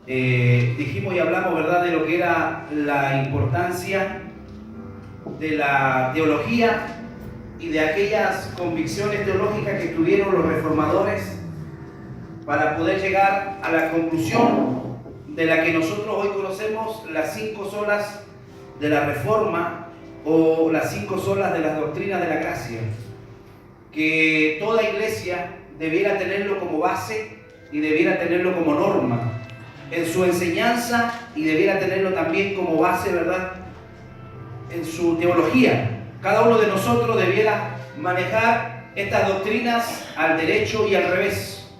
Dijimos y hablamos, ¿verdad?, de lo que era la importancia de la teología y de aquellas convicciones teológicas que tuvieron los reformadores para poder llegar a la conclusión de la que nosotros hoy conocemos, las 5 solas de la Reforma o las 5 solas de las doctrinas de la gracia, que toda iglesia debiera tenerlo como base y debiera tenerlo como norma en su enseñanza y debiera tenerlo también como base, ¿verdad?, en su teología. Cada uno de nosotros debiera manejar estas doctrinas al derecho y al revés.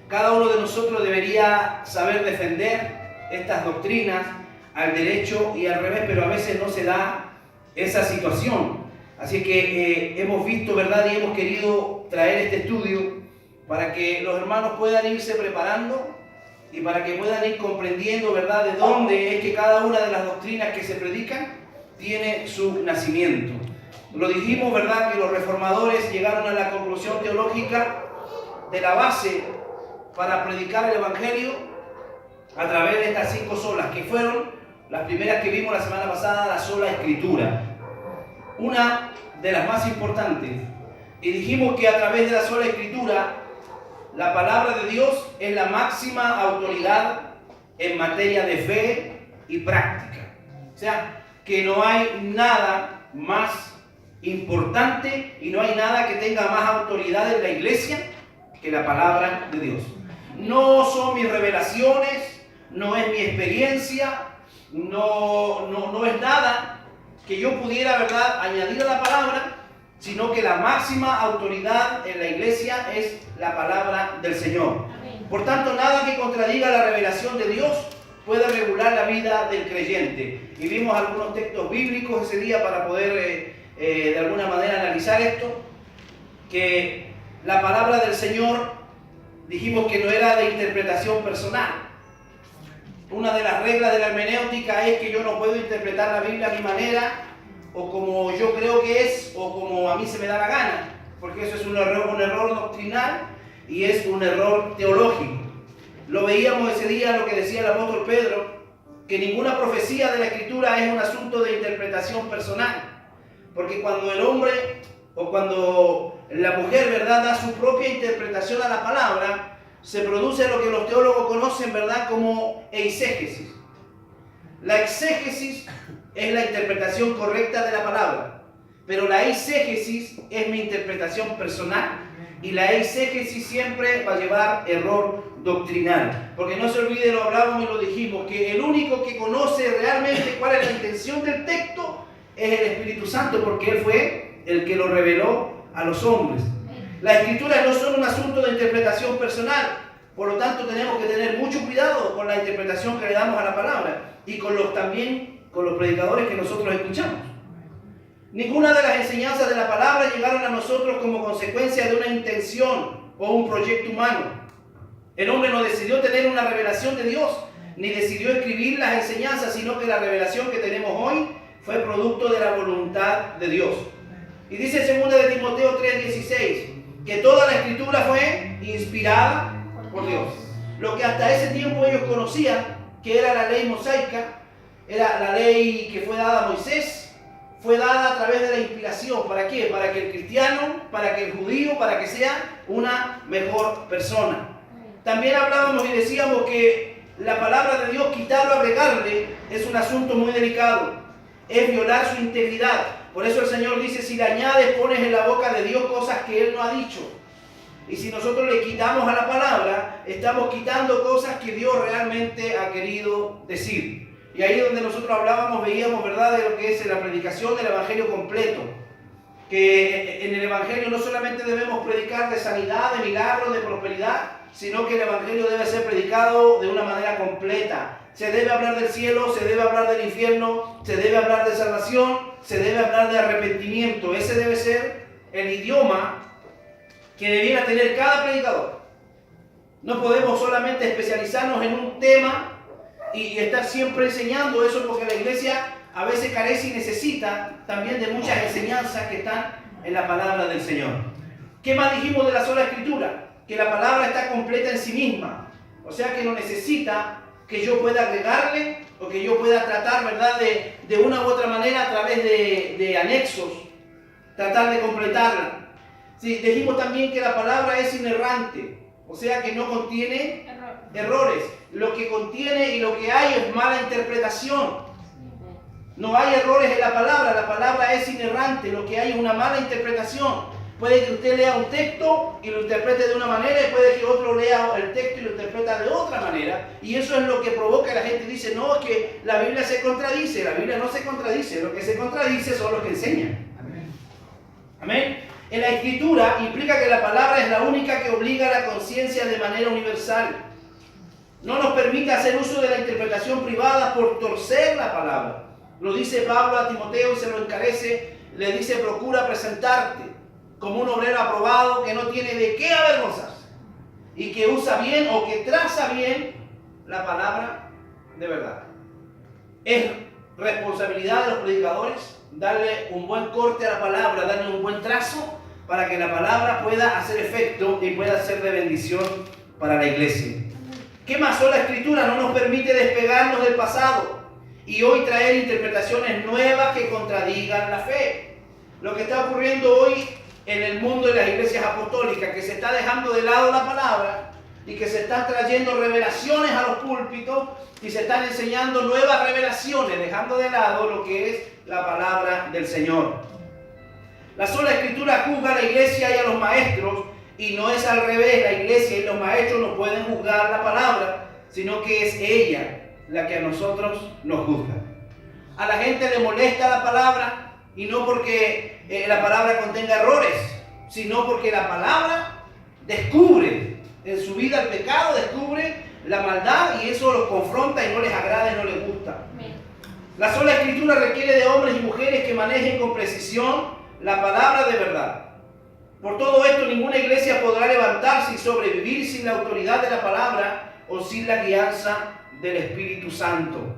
Cada uno de nosotros debería saber defender estas doctrinas al derecho y al revés, pero a veces no se da esa situación. Así que hemos visto, ¿verdad?, y hemos querido traer este estudio para que los hermanos puedan irse preparando y para que puedan ir comprendiendo, ¿verdad?, de dónde es que cada una de las doctrinas que se predican tiene su nacimiento. Lo dijimos, ¿verdad?, que los reformadores llegaron a la conclusión teológica de la base para predicar el Evangelio a través de estas 5 solas, que fueron las primeras que vimos la semana pasada, la sola Escritura. Una de las más importantes. Y dijimos que a través de la sola Escritura, la palabra de Dios es la máxima autoridad en materia de fe y práctica. O sea, que no hay nada más importante y no hay nada que tenga más autoridad en la iglesia que la palabra de Dios. No son mis revelaciones, no es mi experiencia, no es nada que yo pudiera, ¿verdad?, añadir a la palabra, sino que la máxima autoridad en la iglesia es la palabra del Señor. Por tanto, nada que contradiga la revelación de Dios puede regular la vida del creyente. Y vimos algunos textos bíblicos ese día para poder de alguna manera analizar esto, que la palabra del Señor dijimos que no era de interpretación personal. Una de las reglas de la hermenéutica es que yo no puedo interpretar la Biblia a mi manera o como yo creo que es o como a mí se me da la gana, porque eso es un error doctrinal y es un error teológico. Lo veíamos ese día, lo que decía el apóstol Pedro, que ninguna profecía de la Escritura es un asunto de interpretación personal, porque cuando el hombre o cuando la mujer, ¿verdad?, da su propia interpretación a la palabra, se produce lo que los teólogos conocen, ¿verdad?, como eisegesis. La exégesis es la interpretación correcta de la palabra, pero la eisegesis es mi interpretación personal y la eisegesis siempre va a llevar error doctrinal. Porque no se olvide, lo hablábamos y lo dijimos, que el único que conoce realmente cuál es la intención del texto es el Espíritu Santo, porque Él fue el que lo reveló a los hombres. Las Escrituras no son un asunto de interpretación personal, por lo tanto tenemos que tener mucho cuidado con la interpretación que le damos a la palabra y también con los predicadores que nosotros escuchamos. Ninguna de las enseñanzas de la palabra llegaron a nosotros como consecuencia de una intención o un proyecto humano. El hombre no decidió tener una revelación de Dios, ni decidió escribir las enseñanzas, sino que la revelación que tenemos hoy fue producto de la voluntad de Dios. Y dice 2 de Timoteo 3:16, que toda la Escritura fue inspirada por Dios. Lo que hasta ese tiempo ellos conocían, que era la ley mosaica, era la ley que fue dada a Moisés, fue dada a través de la inspiración. ¿Para qué? Para que el cristiano, para que el judío, para que sea una mejor persona. También hablábamos y decíamos que la palabra de Dios, quitarlo, agregarle, es un asunto muy delicado. Es violar su integridad. Por eso el Señor dice, si le añades, pones en la boca de Dios cosas que Él no ha dicho. Y si nosotros le quitamos a la palabra, estamos quitando cosas que Dios realmente ha querido decir. Y ahí donde nosotros hablábamos, veíamos, ¿verdad?, de lo que es la predicación del Evangelio completo. Que en el Evangelio no solamente debemos predicar de sanidad, de milagros, de prosperidad, sino que el Evangelio debe ser predicado de una manera completa. Se debe hablar del cielo, se debe hablar del infierno, se debe hablar de salvación, se debe hablar de arrepentimiento. Ese debe ser el idioma que debiera tener cada predicador. No podemos solamente especializarnos en un tema y estar siempre enseñando eso, porque la iglesia a veces carece y necesita también de muchas enseñanzas que están en la palabra del Señor. ¿Qué más dijimos de la sola Escritura? Que la palabra está completa en sí misma, o sea que no necesita que yo pueda agregarle o que yo pueda tratar, ¿verdad?, de una u otra manera a través de anexos, tratar de completarla. Sí, dijimos también que la palabra es inerrante, o sea que no contiene errores. Lo que contiene y lo que hay es mala interpretación. No hay errores en la palabra es inerrante, lo que hay es una mala interpretación. Puede que usted lea un texto y lo interprete de una manera y puede que otro lea el texto y lo interpreta de otra manera. Y eso es lo que provoca que la gente dice, no, es que la Biblia se contradice. La Biblia no se contradice, lo que se contradice son los que enseñan. Amén. Amén. En la Escritura implica que la palabra es la única que obliga a la conciencia de manera universal. No nos permite hacer uso de la interpretación privada por torcer la palabra. Lo dice Pablo a Timoteo y se lo encarece, le dice, procura presentarte como un obrero aprobado que no tiene de qué avergonzarse y que usa bien o que traza bien la palabra de verdad. Es responsabilidad de los predicadores darle un buen corte a la palabra, darle un buen trazo para que la palabra pueda hacer efecto y pueda ser de bendición para la iglesia. ¿Qué más? La Escritura no nos permite despegarnos del pasado y hoy traer interpretaciones nuevas que contradigan la fe. Lo que está ocurriendo hoy en el mundo de las iglesias apostólicas, que se está dejando de lado la palabra y que se están trayendo revelaciones a los púlpitos y se están enseñando nuevas revelaciones, dejando de lado lo que es la palabra del Señor. La sola Escritura juzga a la iglesia y a los maestros, y no es al revés. La iglesia y los maestros no pueden juzgar la palabra, sino que es ella la que a nosotros nos juzga. A la gente le molesta la palabra, y no porque la palabra contenga errores, sino porque la palabra descubre en su vida el pecado, descubre la maldad, y eso los confronta y no les agrada y no les gusta. La sola Escritura requiere de hombres y mujeres que manejen con precisión la palabra de verdad. Por todo esto, ninguna iglesia podrá levantarse y sobrevivir sin la autoridad de la palabra o sin la guianza del Espíritu Santo.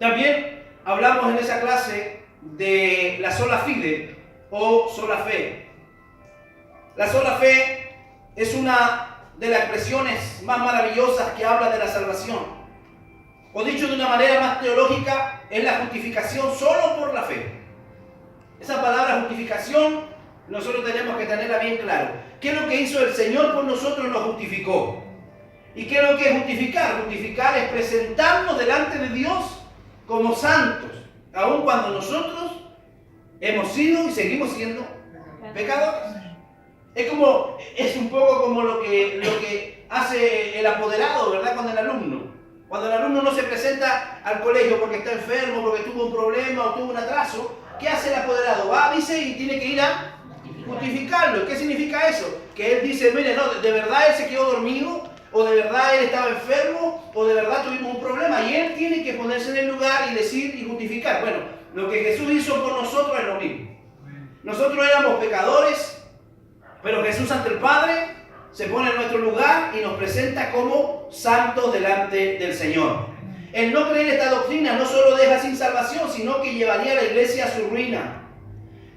También hablamos en esa clase de la sola fide o sola fe. La sola fe es una de las expresiones más maravillosas que habla de la salvación. O dicho de una manera más teológica, es la justificación solo por la fe. Esa palabra justificación nosotros tenemos que tenerla bien claro. ¿Qué es lo que hizo el Señor por nosotros? Nos justificó. ¿Y qué es lo que es justificar? Justificar es presentarnos delante de Dios como santos, aun cuando nosotros hemos sido y seguimos siendo pecadores. Es un poco como lo que hace el apoderado, ¿verdad? Con el alumno. Cuando el alumno no se presenta al colegio porque está enfermo, porque tuvo un problema o tuvo un atraso, ¿qué hace el apoderado? Va, dice, y tiene que ir a justificarlo. ¿Qué significa eso? Que él dice, mire, no, de verdad él se quedó dormido, o de verdad él estaba enfermo, o de verdad tuvimos un problema, y él tiene que ponerse en el lugar y decir y justificar. Bueno, lo que Jesús hizo por nosotros es lo mismo. Nosotros éramos pecadores, pero Jesús ante el Padre se pone en nuestro lugar y nos presenta como santos delante del Señor. El no creer esta doctrina no solo deja sin salvación, sino que llevaría a la iglesia a su ruina.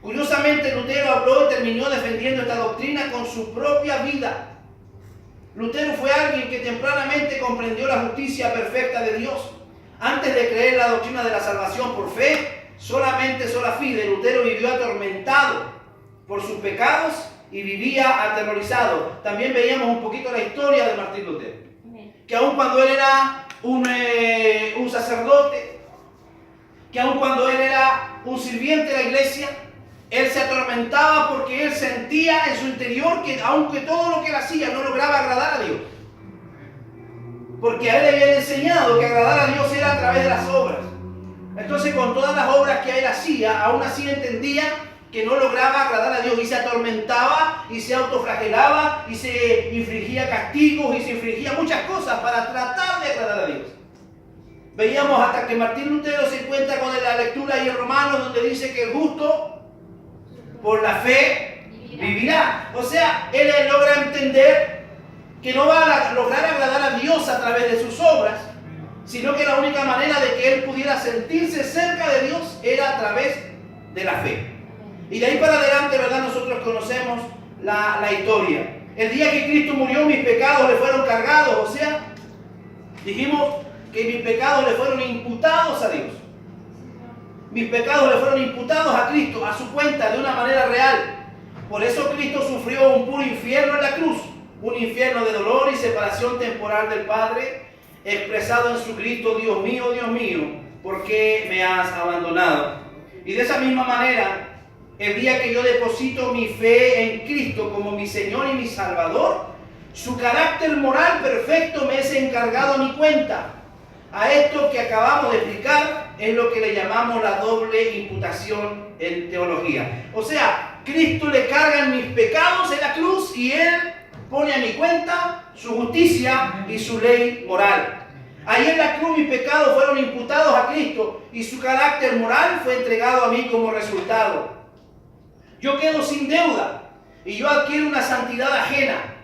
Curiosamente, Lutero habló y terminó defendiendo esta doctrina con su propia vida. Lutero fue alguien que tempranamente comprendió la justicia perfecta de Dios. Antes de creer la doctrina de la salvación por fe, solamente sola fide, Lutero vivió atormentado por sus pecados y vivía aterrorizado. También veíamos un poquito la historia de Martín Lutero, que aun cuando él era un sacerdote, que aun cuando él era un sirviente de la iglesia, él se atormentaba porque él sentía en su interior que aunque todo lo que él hacía no lograba agradar a Dios, porque a él le habían enseñado que agradar a Dios era a través de las obras. Entonces, con todas las obras que él hacía, aún así entendía que no lograba agradar a Dios, y se atormentaba y se autoflagelaba y se infligía castigos y se infligía muchas cosas para tratar de agradar a Dios. Veíamos hasta que Martín Lutero se encuentra con la lectura ahí en Romanos, donde dice que el justo por la fe vivirá. O sea, él logra entender que no va a lograr agradar a Dios a través de sus obras, sino que la única manera de que él pudiera sentirse cerca de Dios era a través de la fe. Y de ahí para adelante, ¿verdad? Nosotros conocemos la historia. El día que Cristo murió, mis pecados le fueron cargados. O sea, dijimos que mis pecados le fueron imputados a Dios. Mis pecados le fueron imputados a Cristo, a su cuenta, de una manera real. Por eso Cristo sufrió un puro infierno en la cruz, un infierno de dolor y separación temporal del Padre, expresado en su grito: Dios mío, ¿por qué me has abandonado? Y de esa misma manera, el día que yo deposito mi fe en Cristo como mi Señor y mi Salvador, su carácter moral perfecto me es encargado a mi cuenta. A esto que acabamos de explicar es lo que le llamamos la doble imputación en teología. O sea, Cristo le carga mis pecados en la cruz y Él pone a mi cuenta su justicia y su ley moral. Ahí en la cruz mis pecados fueron imputados a Cristo y su carácter moral fue entregado a mí como resultado. Yo quedo sin deuda y yo adquiero una santidad ajena.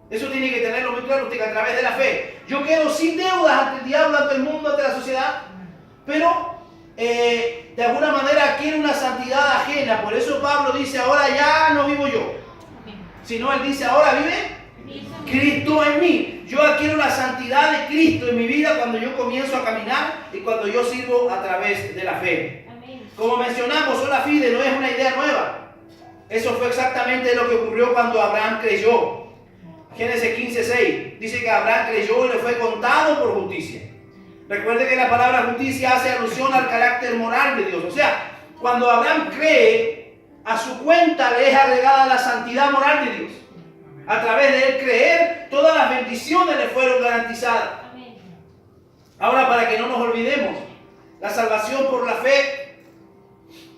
Eso tiene que tenerlo muy claro usted, que a través de la fe. Yo quedo sin deudas ante el diablo, ante el mundo, ante la sociedad, pero de alguna manera adquiero una santidad ajena. Por eso Pablo dice: ahora ya no vivo yo, sino él dice: ahora vive Cristo en mí. Yo adquiero la santidad de Cristo en mi vida cuando yo comienzo a caminar y cuando yo sirvo a través de la fe. Como mencionamos, sola fide no es una idea nueva. Eso fue exactamente lo que ocurrió cuando Abraham creyó. Génesis 15:6 dice que Abraham creyó y le fue contado por justicia. Recuerde que la palabra justicia hace alusión al carácter moral de Dios. O sea, cuando Abraham cree, a su cuenta le es agregada la santidad moral de Dios. A través de él creer, todas las bendiciones le fueron garantizadas. Ahora, para que no nos olvidemos, la salvación por la fe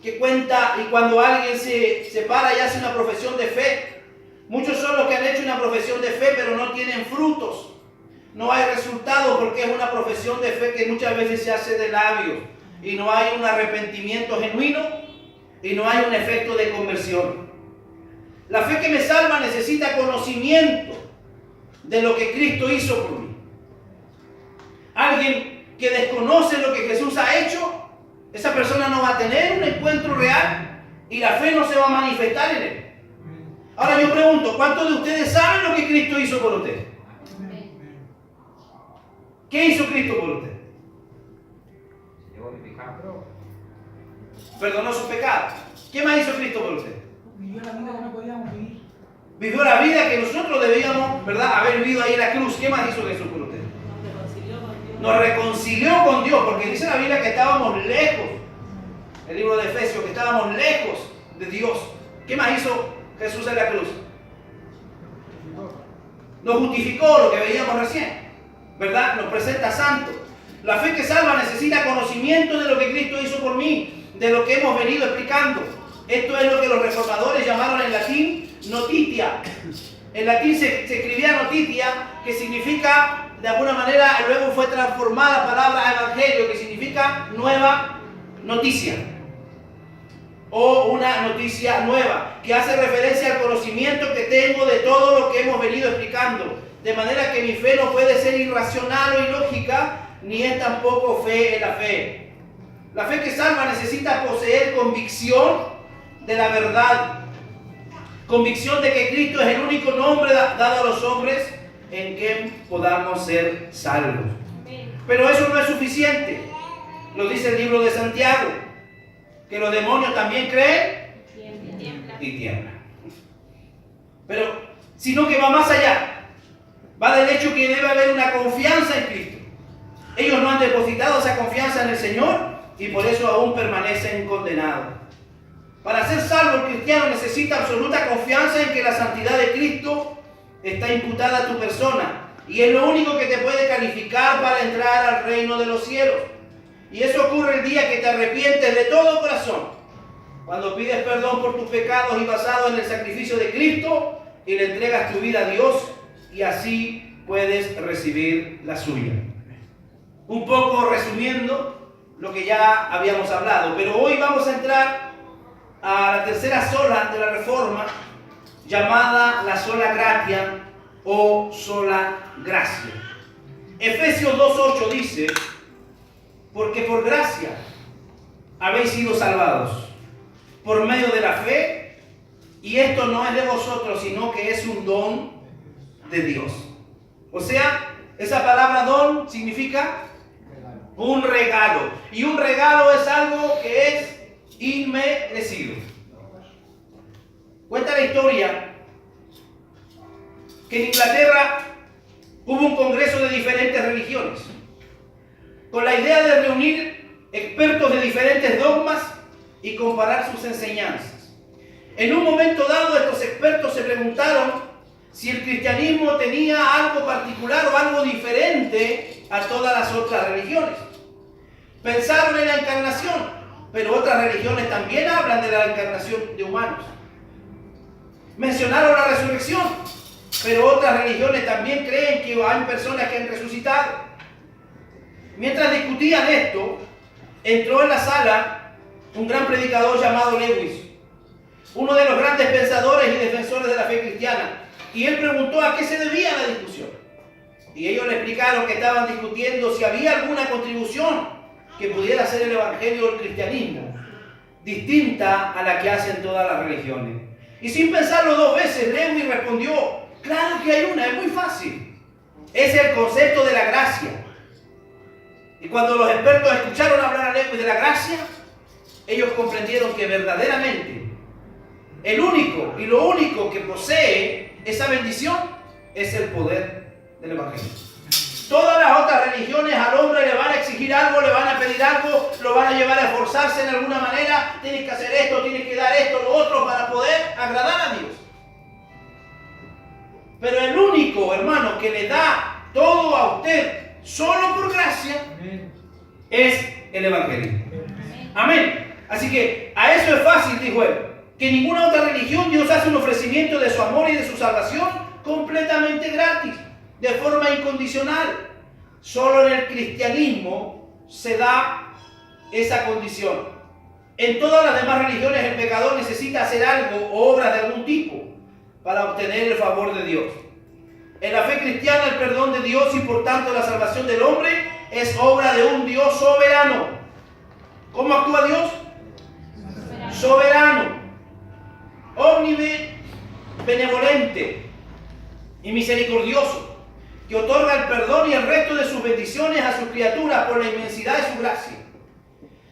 que cuenta, y cuando alguien se para y hace una profesión de fe, muchos son los que han hecho una profesión de fe, pero no tienen frutos. No hay resultados porque es una profesión de fe que muchas veces se hace de labios y no hay un arrepentimiento genuino y no hay un efecto de conversión. La fe que me salva necesita conocimiento de lo que Cristo hizo por mí. Alguien que desconoce lo que Jesús ha hecho, esa persona no va a tener un encuentro real y la fe no se va a manifestar en él. Ahora yo pregunto, ¿cuántos de ustedes saben lo que Cristo hizo por ustedes? ¿Qué hizo Cristo por usted? Perdonó sus pecados. ¿Qué más hizo Cristo por usted? Vivió la vida que no podíamos vivir. Vivió la vida que nosotros debíamos, ¿verdad?, haber vivido ahí en la cruz. ¿Qué más hizo Jesús por usted? Nos reconcilió con Dios, porque dice la Biblia que estábamos lejos. El libro de Efesios, que estábamos lejos de Dios. ¿Qué más hizo Jesús en la cruz? Nos justificó, lo que veíamos recién, ¿verdad? Nos presenta santos. La fe que salva necesita conocimiento de lo que Cristo hizo por mí, de lo que hemos venido explicando. Esto es lo que los reformadores llamaron en latín notitia. En latín se escribía notitia, que significa, de alguna manera, luego fue transformada la palabra evangelio, que significa nueva noticia. O una noticia nueva, que hace referencia al conocimiento que tengo de todo lo que hemos venido explicando. De manera que mi fe no puede ser irracional o ilógica, ni es tampoco fe en la fe. La fe que salva necesita poseer convicción de la verdad. Convicción de que Cristo es el único nombre dado a los hombres en que podamos ser salvos. Pero eso no es suficiente. Lo dice el libro de Santiago, que los demonios también creen y tiemblan. Pero, sino que va más allá. Va del hecho que debe haber una confianza en Cristo. Ellos no han depositado esa confianza en el Señor y por eso aún permanecen condenados. Para ser salvo, el cristiano necesita absoluta confianza en que la santidad de Cristo está imputada a tu persona y es lo único que te puede calificar para entrar al reino de los cielos. Y eso ocurre el día que te arrepientes de todo corazón, cuando pides perdón por tus pecados y basado en el sacrificio de Cristo y le entregas tu vida a Dios, y así puedes recibir la suya. Un poco resumiendo lo que ya habíamos hablado, pero hoy vamos a entrar a la tercera sola de la Reforma, llamada la sola gratia o sola gracia. Efesios 2:8 dice: porque por gracia habéis sido salvados por medio de la fe, y esto no es de vosotros, sino que es un don de Dios. O sea, Esa palabra don significa un regalo. Y un regalo es algo que es inmerecido. Cuenta la historia que en Inglaterra hubo un congreso de diferentes religiones, con la idea de reunir expertos de diferentes dogmas y comparar sus enseñanzas. En un momento dado, estos expertos se preguntaron si el cristianismo tenía algo particular o algo diferente a todas las otras religiones. Pensaron en la encarnación, pero otras religiones también hablan de la encarnación de humanos. Mencionaron la resurrección, pero otras religiones también creen que hay personas que han resucitado. Mientras discutían esto, entró en la sala un gran predicador llamado Lewis, uno de los grandes pensadores y defensores de la fe cristiana, y él preguntó a qué se debía la discusión. Y ellos le explicaron que estaban discutiendo si había alguna contribución que pudiera hacer el evangelio del cristianismo, distinta a la que hacen todas las religiones. Y sin pensarlo dos veces, Lewis respondió: claro que hay una, es muy fácil. Es el concepto de la gracia. Y cuando los expertos escucharon hablar a Lewis de la gracia, ellos comprendieron que verdaderamente el único y lo único que posee esa bendición es el poder del evangelio. Todas las otras religiones al hombre le van a exigir algo, le van a pedir algo, lo van a llevar a esforzarse en alguna manera. Tienes que hacer esto, tienes que dar esto, lo otro para poder agradar a Dios. Pero el único, hermano, que le da todo a usted solo por gracia es el evangelio. Amén. Así que a eso es fácil, dijo él, que ninguna otra religión Dios hace un ofrecimiento de su amor y de su salvación completamente gratis, de forma incondicional. Solo en el cristianismo se da esa condición. En todas las demás religiones el pecador necesita hacer algo o obras de algún tipo para obtener el favor de Dios. En la fe cristiana el perdón de Dios y por tanto la salvación del hombre es obra de un Dios soberano. ¿Cómo actúa Dios? Soberano, omnibenevolente y misericordioso, que otorga el perdón y el resto de sus bendiciones a sus criaturas por la inmensidad de su gracia.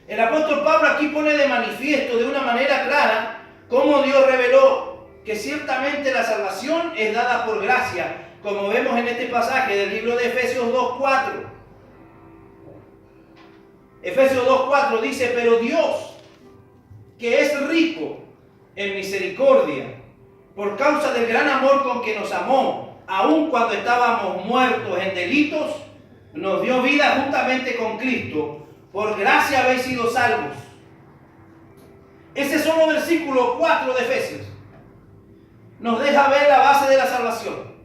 El apóstol Pablo aquí pone de manifiesto de una manera clara cómo Dios reveló que ciertamente la salvación es dada por gracia, como vemos en este pasaje del libro de Efesios 2:4. Efesios 2:4 dice: pero Dios, que es rico en misericordia, por causa del gran amor con que nos amó, aun cuando estábamos muertos en delitos, nos dio vida juntamente con Cristo. Por gracia habéis sido salvos. Ese solo versículo 4 de Efesios nos deja ver la base de la salvación.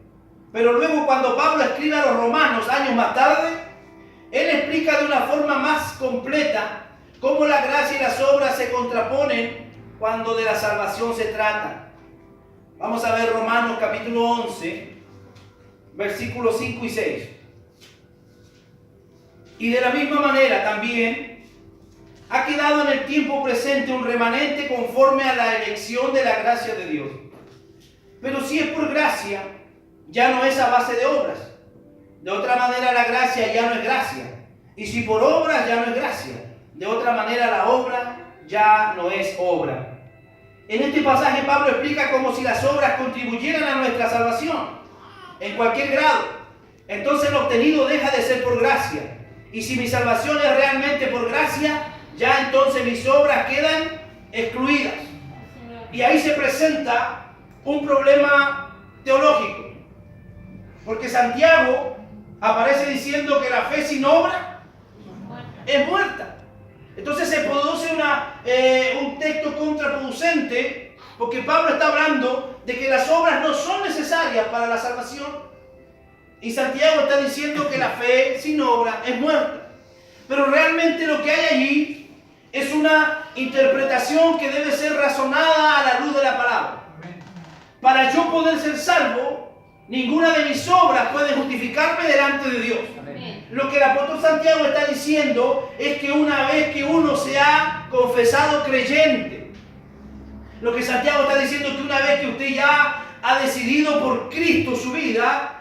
Pero luego, cuando Pablo escribe a los romanos años más tarde, él explica de una forma más completa cómo la gracia y las obras se contraponen cuando de la salvación se trata. Vamos a ver Romanos capítulo 11, versículos 5 y 6. Y de la misma manera también ha quedado en el tiempo presente un remanente conforme a la elección de la gracia de Dios. Pero si es por gracia, ya no es a base de obras. De otra manera la gracia ya no es gracia. Y si por obras, ya no es gracia. De otra manera la obra ya no es obra. En este pasaje Pablo explica como si las obras contribuyeran a nuestra salvación en cualquier grado. Entonces lo obtenido deja de ser por gracia. Y si mi salvación es realmente por gracia, ya entonces mis obras quedan excluidas. Y ahí se presenta un problema teológico. Porque Santiago aparece diciendo que la fe sin obra es muerta. Entonces se produce un texto contraproducente, porque Pablo está hablando de que las obras no son necesarias para la salvación. Y Santiago está diciendo que la fe sin obra es muerta. Pero realmente lo que hay allí es una interpretación que debe ser razonada a la luz de la palabra. Para yo poder ser salvo, ninguna de mis obras puede justificarme delante de Dios. Lo que el apóstol Santiago está diciendo es que una vez que uno se ha confesado creyente, lo que Santiago está diciendo es que una vez que usted ya ha decidido por Cristo su vida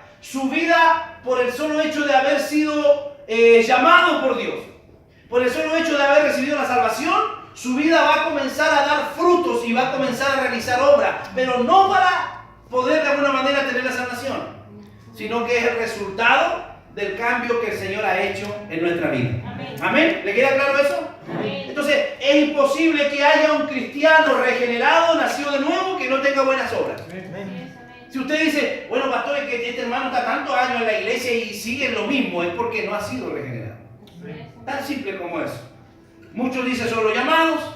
por el solo hecho de haber sido llamado por Dios, por el solo hecho de haber recibido la salvación, su vida va a comenzar a dar frutos y va a comenzar a realizar obras, pero no para poder de alguna manera tener la salvación, sino que es el resultado del cambio que el Señor ha hecho en nuestra vida. Amén. ¿Amén? ¿Le queda claro eso? Amén. Entonces, es imposible que haya un cristiano regenerado, nacido de nuevo, que no tenga buenas obras. Amén. Si usted dice, bueno, pastor, es que este hermano está tantos años en la iglesia y sigue en lo mismo, es porque no ha sido regenerado. Amén. Tan simple como eso. Muchos dicen son los llamados,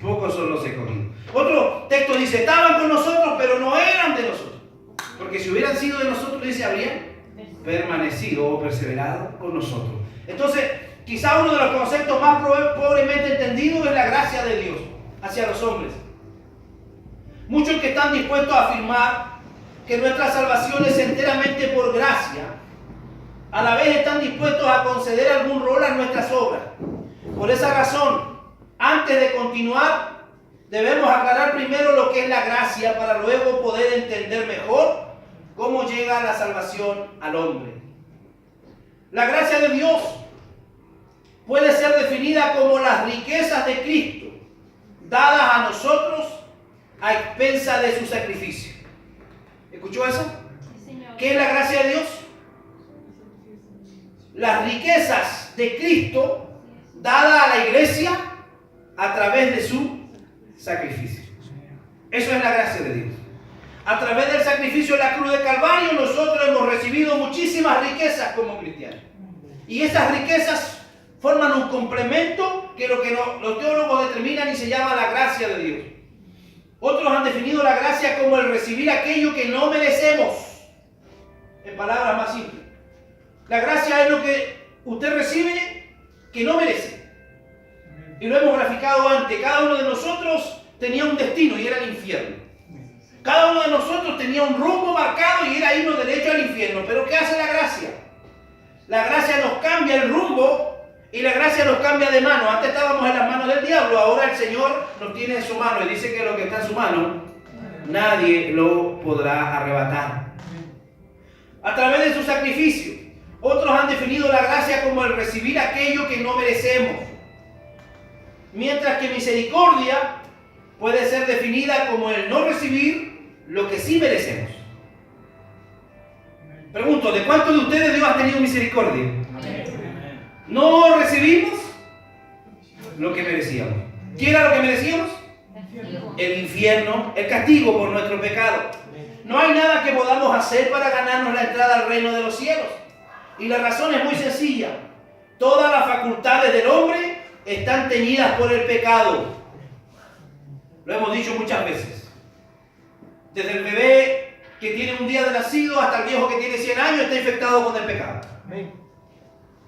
pocos son los escogidos. Otro texto dice, estaban con nosotros, pero no eran de nosotros. Porque si hubieran sido de nosotros, dice, habrían permanecido o perseverado con nosotros. Entonces, quizá uno de los conceptos más pobremente entendidos es la gracia de Dios hacia los hombres. Muchos que están dispuestos a afirmar que nuestra salvación es enteramente por gracia, a la vez están dispuestos a conceder algún rol a nuestras obras. Por esa razón, antes de continuar, debemos aclarar primero lo que es la gracia para luego poder entender mejor cómo llega la salvación al hombre. La gracia de Dios puede ser definida como las riquezas de Cristo dadas a nosotros a expensa de su sacrificio. ¿Escuchó eso? Sí, señor. ¿Qué es la gracia de Dios? Las riquezas de Cristo dadas a la iglesia a través de su sacrificio. Eso es la gracia de Dios. A través del sacrificio de la cruz de Calvario, nosotros hemos recibido muchísimas riquezas como cristianos. Y esas riquezas forman un complemento que los teólogos determinan y se llama la gracia de Dios. Otros han definido la gracia como el recibir aquello que no merecemos. En palabras más simples. La gracia es lo que usted recibe que no merece. Y lo hemos graficado antes. Cada uno de nosotros tenía un destino y era el infierno. Cada uno de nosotros tenía un rumbo marcado y era irnos derecho al infierno. Pero ¿qué hace la gracia? La gracia nos cambia el rumbo y la gracia nos cambia de mano. Antes estábamos en las manos del diablo, ahora el Señor nos tiene en su mano y dice que lo que está en su mano nadie lo podrá arrebatar. A través de su sacrificio, otros han definido la gracia como el recibir aquello que no merecemos. Mientras que misericordia puede ser definida como el no recibir lo que sí merecemos. Pregunto, ¿de cuántos de ustedes Dios ha tenido misericordia? No recibimos lo que merecíamos. ¿Qué era lo que merecíamos? El infierno, el castigo por nuestro pecado. No hay nada que podamos hacer para ganarnos la entrada al reino de los cielos. Y la razón es muy sencilla. Todas las facultades del hombre están teñidas por el pecado. Lo hemos dicho muchas veces. Desde el bebé que tiene un día de nacido hasta el viejo que tiene 100 años está infectado con el pecado.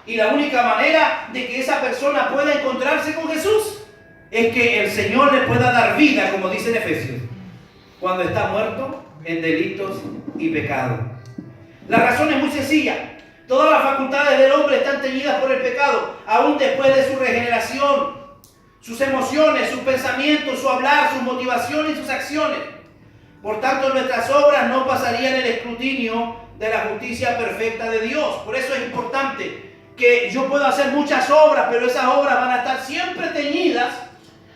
Y la única manera de que esa persona pueda encontrarse con Jesús es que el Señor le pueda dar vida, como dice en Efesios, cuando está muerto en delitos y pecados. La razón es muy sencilla. Todas las facultades del hombre están teñidas por el pecado, aún después de su regeneración. Sus emociones, sus pensamientos, su hablar, sus motivaciones y sus acciones. Por tanto, nuestras obras no pasarían el escrutinio de la justicia perfecta de Dios. Por eso es importante que yo pueda hacer muchas obras, pero esas obras van a estar siempre teñidas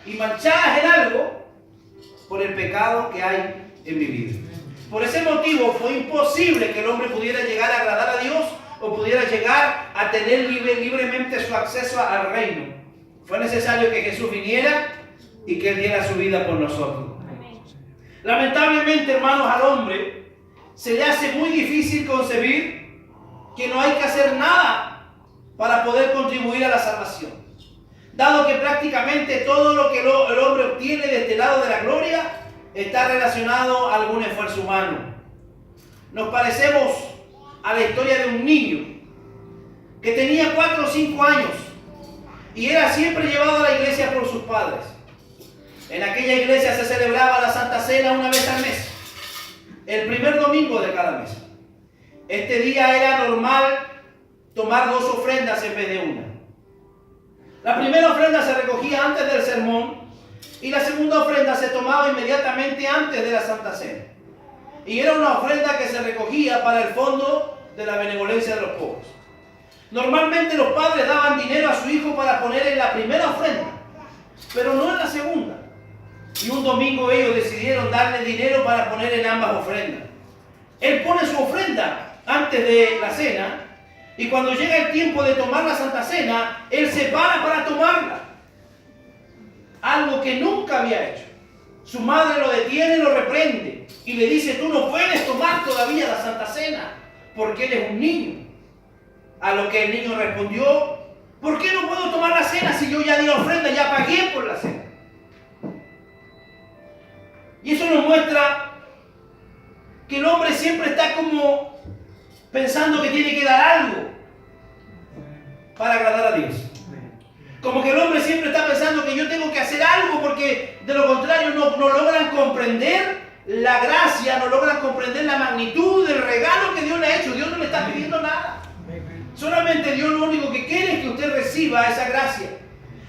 y manchadas en algo por el pecado que hay en mi vida. Por ese motivo fue imposible que el hombre pudiera llegar a agradar a Dios o pudiera llegar a tener libremente su acceso al reino. Fue necesario que Jesús viniera y que Él diera su vida por nosotros. Lamentablemente, hermanos, al hombre se le hace muy difícil concebir que no hay que hacer nada para poder contribuir a la salvación. Dado que prácticamente todo lo que el hombre obtiene de este lado de la gloria está relacionado a algún esfuerzo humano. Nos parecemos a la historia de un niño que tenía 4 o 5 años y era siempre llevado a la iglesia por sus padres. En aquella iglesia se celebraba la Santa Cena una vez al mes, el primer domingo de cada mes. Este día era normal tomar 2 ofrendas en vez de una. La primera ofrenda se recogía antes del sermón y la segunda ofrenda se tomaba inmediatamente antes de la Santa Cena. Y era una ofrenda que se recogía para el fondo de la benevolencia de los pobres. Normalmente los padres daban dinero a su hijo para poner en la primera ofrenda, pero no en la segunda. Y un domingo ellos decidieron darle dinero para poner en ambas ofrendas. Él pone su ofrenda antes de la cena, y cuando llega el tiempo de tomar la Santa Cena, él se para tomarla. Algo que nunca había hecho. Su madre lo detiene, lo reprende y le dice: tú no puedes tomar todavía la Santa Cena porque él es un niño. A lo que el niño respondió: ¿por qué no puedo tomar la cena si yo ya di la ofrenda, ya pagué por la cena? Y eso nos muestra que el hombre siempre está como pensando que tiene que dar algo para agradar a Dios. Como que el hombre siempre está pensando que yo tengo que hacer algo, porque de lo contrario no logran comprender la gracia, no logran comprender la magnitud del regalo que Dios le ha hecho. Dios no le está pidiendo nada. Solamente Dios lo único que quiere es que usted reciba esa gracia.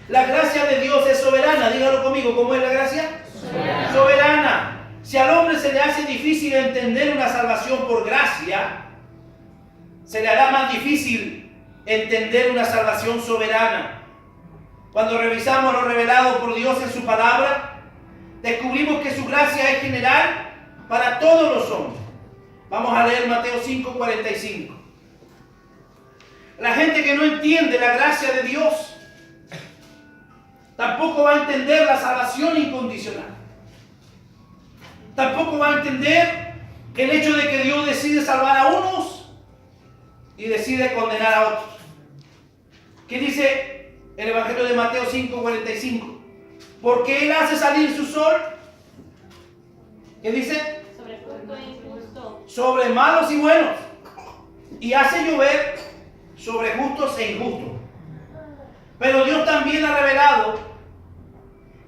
La gracia de Dios es soberana. Dígalo conmigo, ¿cómo es la gracia? Soberana. Soberana. Si al hombre se le hace difícil entender una salvación por gracia, se le hará más difícil entender una salvación soberana. Cuando revisamos lo revelado por Dios en su palabra, descubrimos que su gracia es general para todos los hombres. Vamos a leer Mateo 5:45. La gente que no entiende la gracia de Dios tampoco va a entender la salvación incondicional. Tampoco va a entender el hecho de que Dios decide salvar a unos y decide condenar a otros. ¿Qué dice el Evangelio de Mateo 5:45? Porque Él hace salir su sol. ¿Qué dice? Sobre justo e injusto. Sobre malos y buenos. Y hace llover sobre justos e injustos. Pero Dios también ha revelado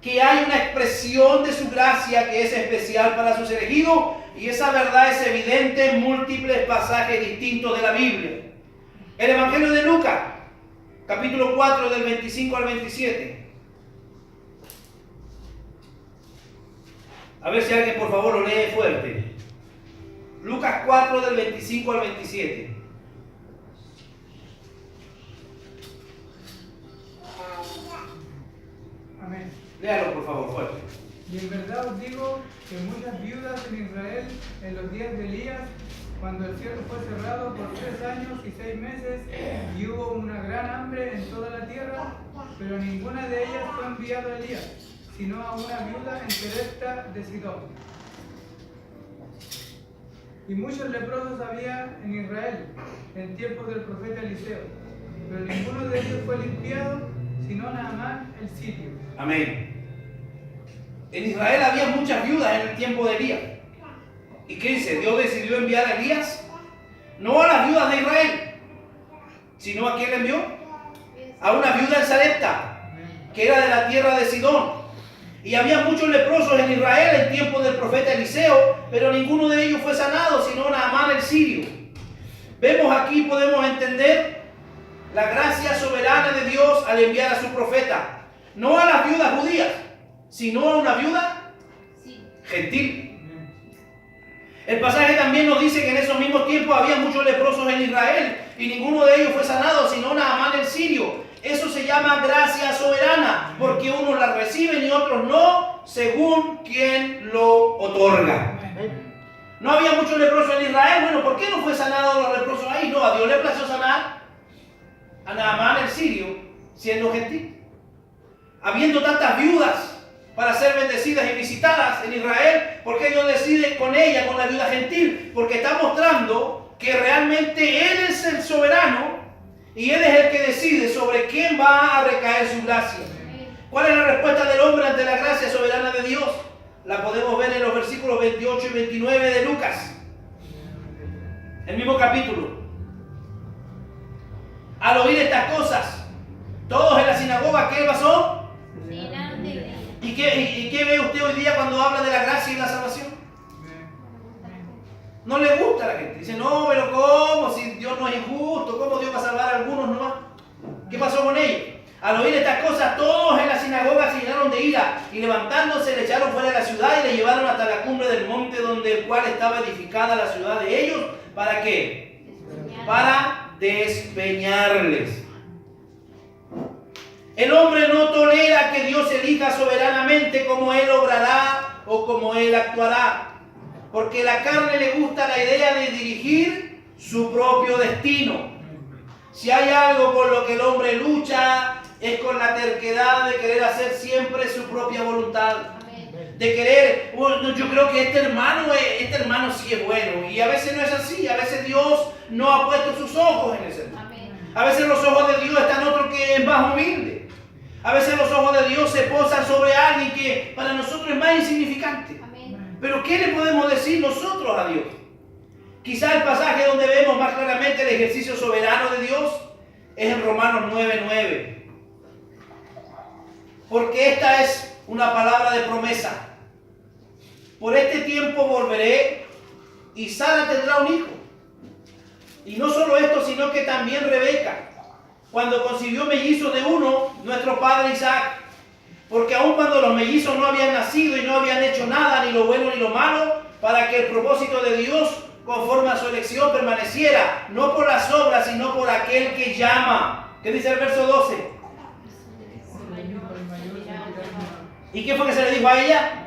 que hay una expresión de su gracia que es especial para sus elegidos, y esa verdad es evidente en múltiples pasajes distintos de la Biblia. El Evangelio de Lucas, capítulo 4, del 25 al 27. A ver si alguien por favor lo lee fuerte. Lucas 4, del 25 al 27. Amén. Léalo por favor fuerte. Y en verdad os digo que muchas viudas en Israel en los días de Elías, cuando el cielo fue cerrado por 3 años y 6 meses, y hubo una gran hambre en toda la tierra, pero ninguna de ellas fue enviado a Elías, sino a una viuda en Serepta de Sidón. Y muchos leprosos había en Israel en tiempos del profeta Eliseo, pero ninguno de ellos fue limpiado, sino Naamán el sirio. Amén. En Israel había muchas viudas en el tiempo de Elías. ¿Y qué dice? Dios decidió enviar a Elías, no a las viudas de Israel, sino a quién le envió? A una viuda en Sarepta, que era de la tierra de Sidón. Y había muchos leprosos en Israel en tiempo del profeta Eliseo, pero ninguno de ellos fue sanado, sino Naamán el sirio. Vemos aquí, podemos entender la gracia soberana de Dios al enviar a su profeta, no a las viudas judías, sino a una viuda gentil. El pasaje también nos dice que en esos mismos tiempos había muchos leprosos en Israel y ninguno de ellos fue sanado, sino Naamán el sirio. Eso se llama gracia soberana, porque unos la reciben y otros no, según quien lo otorga. No había muchos leprosos en Israel. Bueno, ¿por qué no fue sanado los leprosos ahí? No, a Dios le plació sanar a Naamán el sirio, siendo gentil. Habiendo tantas viudas para ser bendecidas y visitadas en Israel, ¿por qué Dios decide con ella, con la viuda gentil? Porque está mostrando que realmente Él es el soberano y Él es el que decide sobre quién va a recaer su gracia. ¿Cuál es la respuesta del hombre ante la gracia soberana de Dios? La podemos ver en los versículos 28 y 29 de Lucas, el mismo capítulo. Al oír estas cosas, todos en la sinagoga, ¿qué pasó? ¿Y qué ve usted hoy día cuando habla de la gracia y la salvación? No le gusta a la gente. Dice, no, pero ¿cómo? Si Dios no es injusto, ¿cómo Dios va a salvar a algunos nomás? ¿Qué pasó con ellos? Al oír estas cosas, todos en la sinagoga se llenaron de ira y levantándose le echaron fuera de la ciudad y le llevaron hasta la cumbre del monte donde el cual estaba edificada la ciudad de ellos. ¿Para qué? para despeñarles. El hombre no tolera que Dios elija soberanamente como Él obrará o como Él actuará, porque la carne le gusta la idea de dirigir su propio destino. Si hay algo con lo que el hombre lucha, es con la terquedad de querer hacer siempre su propia voluntad. De querer, bueno, yo creo que este hermano sí es bueno. Y a veces no es así. A veces Dios no ha puesto sus ojos en ese hermano. A veces los ojos de Dios están en otro que es más humilde. A veces los ojos de Dios se posan sobre alguien que para nosotros es más insignificante. Pero ¿qué le podemos decir nosotros a Dios? Quizá el pasaje donde vemos más claramente el ejercicio soberano de Dios es en Romanos 9:9. Porque esta es una palabra de promesa. Por este tiempo volveré y Sara tendrá un hijo. Y no solo esto, sino que también Rebeca, cuando concibió mellizos de uno, nuestro padre Isaac. Porque aun cuando los mellizos no habían nacido y no habían hecho nada, ni lo bueno ni lo malo, para que el propósito de Dios, conforme a su elección, permaneciera, no por las obras, sino por aquel que llama. ¿Qué dice el verso 12? ¿Y qué fue que se le dijo a ella?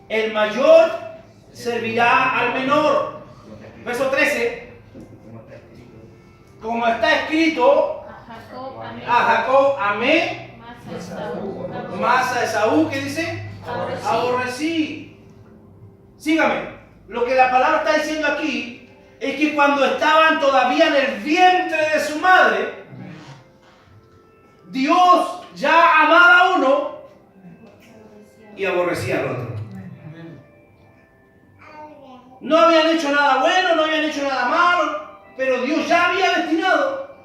El mayor servirá al menor. Verso 13. Como está escrito, a Jacob amé, más a Esaú, ¿qué dice? Aborrecí. Sígame. Lo que la palabra está diciendo aquí es que cuando estaban todavía en el vientre de su madre, Dios ya amaba a uno y aborrecía al otro. No habían hecho nada bueno, no habían hecho nada malo, pero Dios ya había destinado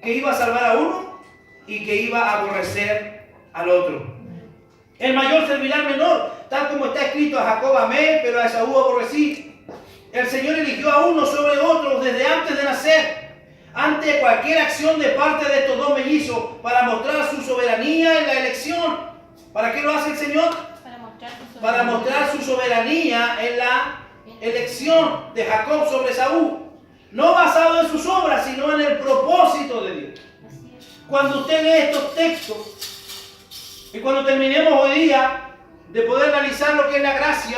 que iba a salvar a uno y que iba a aborrecer al otro. El mayor servirá al menor, tal como está escrito: a Jacob amé, pero a Esaú aborrecí. El Señor eligió a uno sobre otros desde antes de nacer, ante cualquier acción de parte de estos dos mellizos, para mostrar su soberanía en la elección. ¿Para qué lo hace el Señor? Para mostrar su soberanía en la elección de Jacob sobre Esaú. No basado en sus obras, sino en el propósito de Dios. Cuando usted lee estos textos, y cuando terminemos hoy día de poder analizar lo que es la gracia,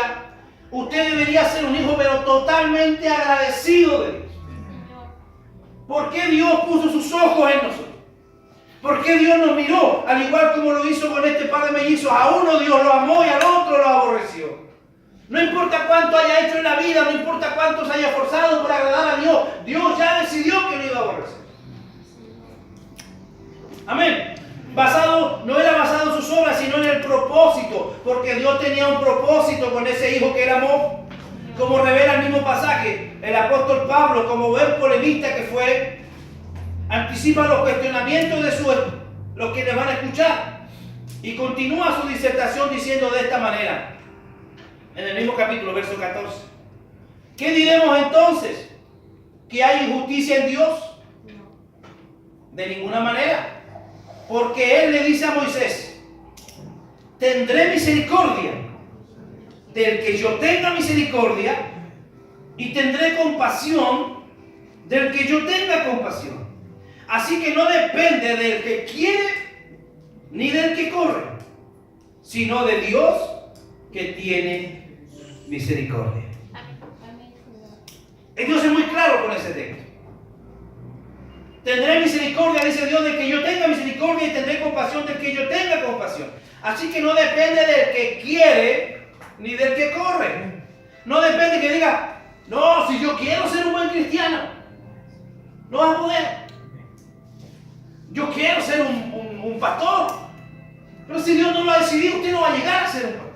usted debería ser un hijo pero totalmente agradecido de Dios. ¿Por qué Dios puso sus ojos en nosotros? ¿Por qué Dios nos miró? Al igual como lo hizo con este par de mellizos. A uno Dios lo amó y al otro lo aborreció. No importa cuánto haya hecho en la vida, no importa cuánto se haya esforzado por agradar a Dios, Dios ya decidió que lo iba a aborrecer. Amén. No era basado en sus obras, sino en el propósito, porque Dios tenía un propósito con ese hijo que él amó. Como revela el mismo pasaje, el apóstol Pablo, como buen polemista que fue, anticipa los cuestionamientos de los que le van a escuchar y continúa su disertación diciendo de esta manera, en el mismo capítulo, verso 14: ¿qué diremos entonces? ¿Que hay injusticia en Dios? De ninguna manera. Porque Él le dice a Moisés: tendré misericordia del que yo tenga misericordia y tendré compasión del que yo tenga compasión. Así que no depende del que quiere ni del que corre, sino de Dios que tiene misericordia. Dios es muy claro con ese texto. Tendré misericordia, dice Dios, del que yo tenga misericordia, y tendré compasión del que yo tenga compasión. Así que no depende del que quiere ni del que corre. No depende que diga: no, si yo quiero ser un buen cristiano, no vas a poder. Yo quiero ser un pastor, pero si Dios no lo ha decidido, usted no va a llegar a ser un pastor.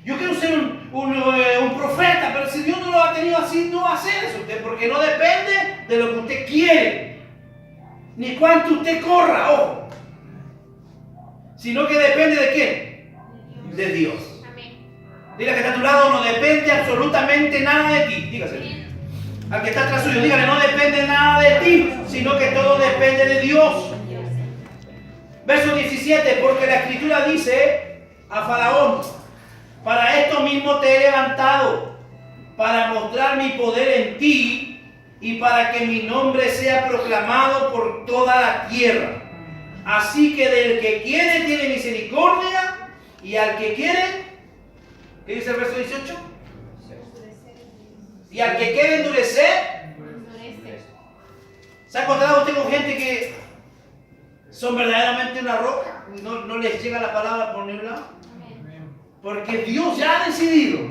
Yo quiero ser un profeta, pero si Dios no lo ha tenido así, no va a ser eso usted, porque no depende de lo que usted quiere, ni cuánto usted corra, ojo, sino que depende de quién, de Dios. Dile que está a tu lado: no depende absolutamente nada de ti. Dígase. Al que está atrás suyo, dígale: no depende nada de ti, sino que todo depende de Dios. Verso 17: porque la Escritura dice a Faraón: para esto mismo te he levantado, para mostrar mi poder en ti y para que mi nombre sea proclamado por toda la tierra. Así que del que quiere tiene misericordia, y al que quiere, ¿qué dice el verso 18? Y al que quiere endurecer. ¿Se ha encontrado usted con gente que son verdaderamente una roca? No les llega la palabra por ningún lado. Porque Dios ya ha decidido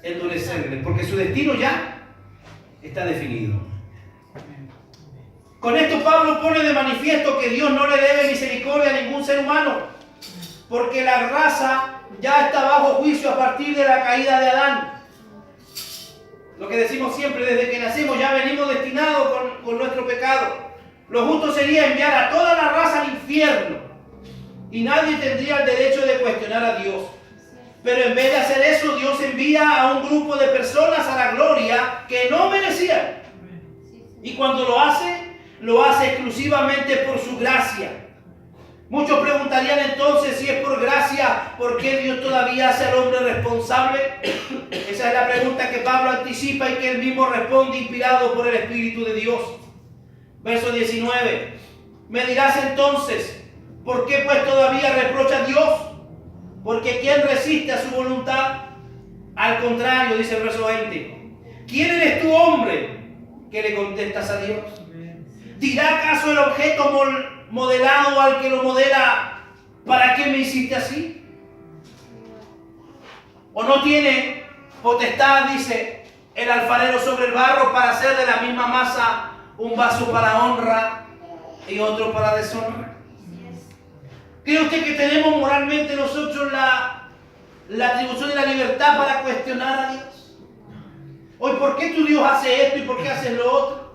endurecerles, porque su destino ya está definido. Con esto Pablo pone de manifiesto que Dios no le debe misericordia a ningún ser humano, porque la raza ya está bajo juicio a partir de la caída de Adán. Lo que decimos siempre, desde que nacimos ya venimos destinados con nuestro pecado. Lo justo sería enviar a toda la raza al infierno y nadie tendría el derecho de cuestionar a Dios. Pero en vez de hacer eso, Dios envía a un grupo de personas a la gloria que no merecían. Y cuando lo hace exclusivamente por su gracia. Muchos preguntarían entonces, si es por gracia, ¿por qué Dios todavía hace al hombre responsable? Esa es la pregunta que Pablo anticipa y que él mismo responde inspirado por el Espíritu de Dios. Verso 19. Me dirás entonces, ¿por qué pues todavía reprocha a Dios? Porque ¿quién resiste a su voluntad? Al contrario, dice el verso 20. ¿Quién eres tú, hombre, que le contestas a Dios? ¿Dirá acaso el objeto modelado al que lo modela, ¿para qué me hiciste así? ¿O no tiene potestad, dice el alfarero, sobre el barro para hacer de la misma masa un vaso para honra y otro para deshonra? ¿Cree usted que tenemos moralmente nosotros la atribución y la libertad para cuestionar a Dios? Hoy, ¿por qué tu Dios hace esto y por qué hace lo otro?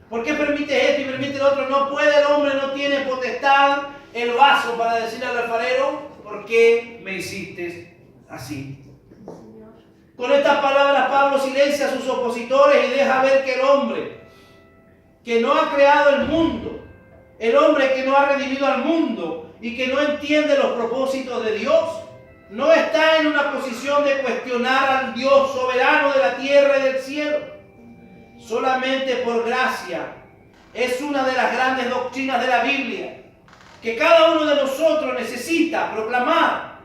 ¿Por qué permite esto y permite lo otro? No puede el hombre, no tiene potestad el vaso para decirle al alfarero, ¿por qué me hiciste así? Con estas palabras Pablo silencia a sus opositores y deja ver que el hombre que no ha creado el mundo, el hombre que no ha redimido al mundo y que no entiende los propósitos de Dios, no está en una posición de cuestionar al Dios soberano de la tierra y del cielo. Solamente por gracia es una de las grandes doctrinas de la Biblia que cada uno de nosotros necesita proclamar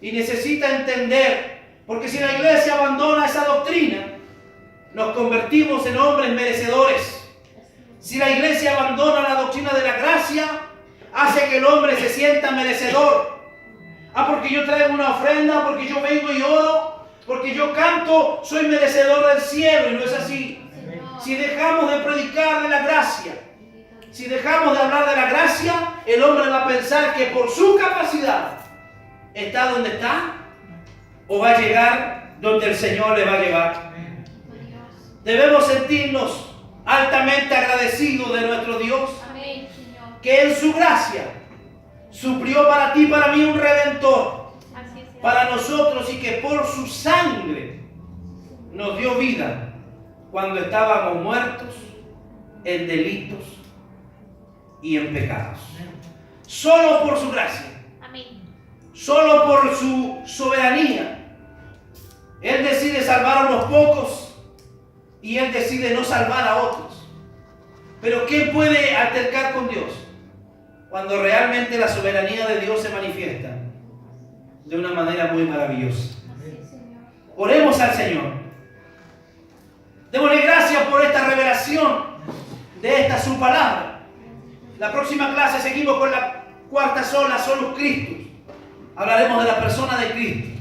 y necesita entender, porque si la iglesia abandona esa doctrina, nos convertimos en hombres merecedores. Si la iglesia abandona la doctrina de la gracia, hace que el hombre se sienta merecedor. Porque yo traigo una ofrenda, porque yo vengo y oro, porque yo canto, soy merecedor del cielo, y no es así. Si dejamos de predicar de la gracia, si dejamos de hablar de la gracia, el hombre va a pensar que por su capacidad está donde está o va a llegar donde el Señor le va a llevar. Debemos sentirnos altamente agradecidos de nuestro Dios, que en su gracia suplió para ti y para mí un redentor para nosotros, y que por su sangre nos dio vida cuando estábamos muertos en delitos y en pecados. Solo por su gracia, solo por su soberanía, Él decide salvar a unos pocos y Él decide no salvar a otros. Pero ¿quién puede altercar con Dios cuando realmente la soberanía de Dios se manifiesta de una manera muy maravillosa? Oremos al Señor. Démosle gracias por esta revelación de esta su palabra. La próxima clase seguimos con la cuarta sola, Solus Christus. Hablaremos de la persona de Cristo.